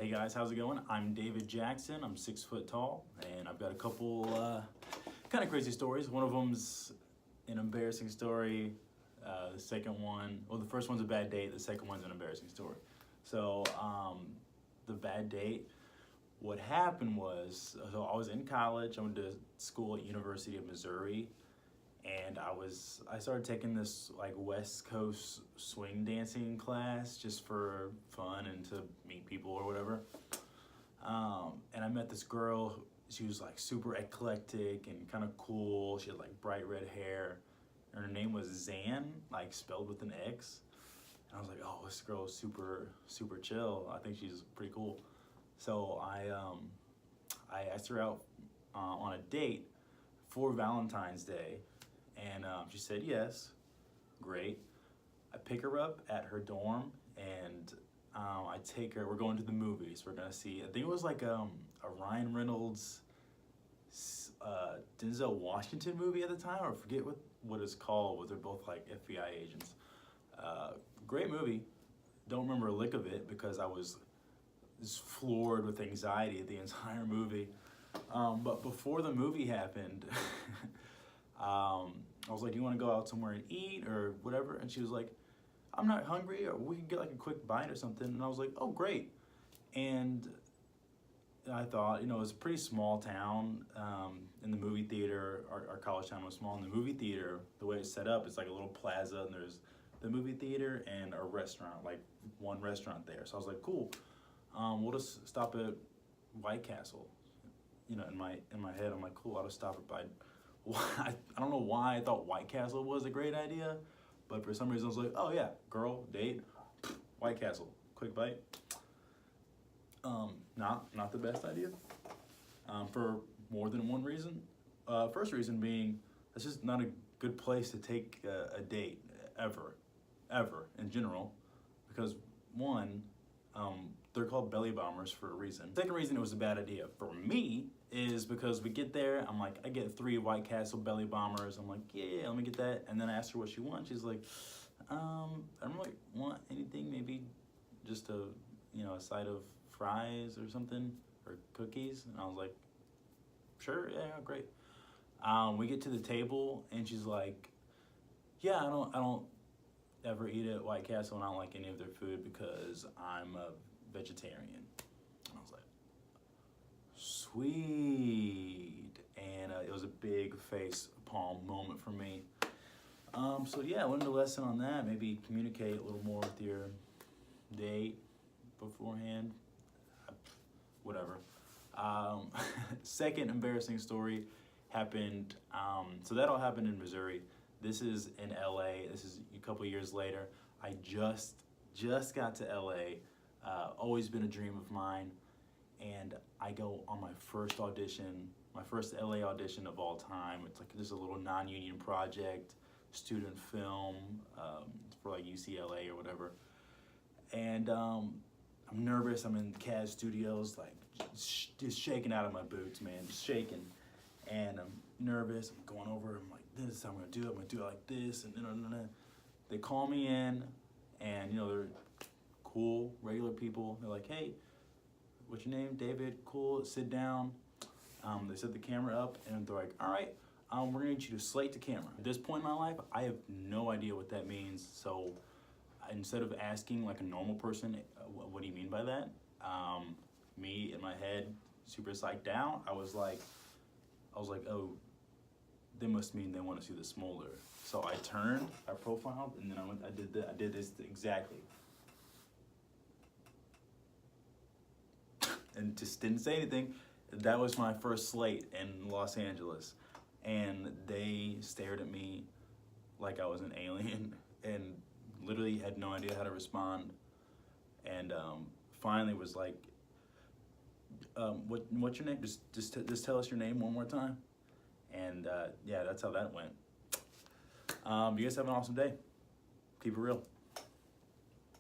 Hey guys, how's it going? I'm David Jackson. I'm 6 foot tall, and I've got a couple kind of crazy stories. One of them's an embarrassing story. The second one, well, the first one's a bad date. The second one's an embarrassing story. So the bad date, what happened was, so I was in college. I went to school at University of Missouri, and I started taking this like West Coast swing dancing class just for fun and to meet people or whatever. And I met this girl. She was like super eclectic and kind of cool. She had like bright red hair, and her name was Zan, like spelled with an X. And I was like, oh, this girl is super chill. I think she's pretty cool. So I asked her out on a date for Valentine's Day. And she said yes. Great. I pick her up at her dorm, and I take her. We're going to the movies. We're gonna see. I think it was like a Ryan Reynolds, Denzel Washington movie at the time. I forget what it's called. But they're both like FBI agents. Great movie. Don't remember a lick of it because I was just floored with anxiety the entire movie. But before the movie happened. I was like, do you want to go out somewhere and eat or whatever? And she was like, I'm not hungry, or we can get like a quick bite or something. And I was like, oh, great. And I thought, it was a pretty small town. In the movie theater, our college town was small. In the movie theater, the way it's set up, it's like a little plaza, and there's the movie theater and a restaurant, like one restaurant there. So I was like, cool. We'll just stop at White Castle. In my head, I'm like, cool, I'll just stop at I don't know why I thought White Castle was a great idea, but for some reason I was like, oh yeah, girl, date, White Castle, quick bite. Not the best idea, for more than one reason. First reason being, it's just not a good place to take a date, ever, in general, because one, they're called belly bombers for a reason. Second reason it was a bad idea for me is because we get there, I'm like, I get 3 White Castle belly bombers. I'm like, yeah, let me get that. And then I asked her what she wants. She's like, I don't really want anything, maybe just a side of fries or something, or cookies. And I was like, sure, yeah, great. We get to the table, and she's like, yeah, I don't ever eat at White Castle, and I don't like any of their food because I'm a vegetarian. And I was like, sweet. And it was a big face palm moment for me. So yeah, I learned a lesson on that. Maybe communicate a little more with your date beforehand. Whatever. Second embarrassing story happened. So that all happened in Missouri. This is in LA. This is a couple years later. I just got to LA. Always been a dream of mine. And I go on my first audition, my first LA audition of all time. It's like just a little non-union project, student film, for like UCLA or whatever. And I'm nervous. I'm in CAD Studios, like just shaking out of my boots, man, just shaking. And I'm nervous. I'm going over. I'm like, this is how I'm gonna do it. I'm gonna do it like this, and then they call me in, and they're cool, regular people. They're like, hey, what's your name? David. Cool. Sit down. They set the camera up, and they're like, all right, we're gonna need you to slate the camera. At this point in my life, I have no idea what that means. So instead of asking like a normal person, what do you mean by that? Me in my head, super psyched out. I was like, oh, they must mean they want to see the smolder. So I turned, I profiled, and then I did this exactly. And just didn't say anything. That was my first slate in Los Angeles. And they stared at me like I was an alien and literally had no idea how to respond. And finally was like, what's your name? Just tell us your name one more time. And yeah, that's how that went. You guys have an awesome day. Keep it real.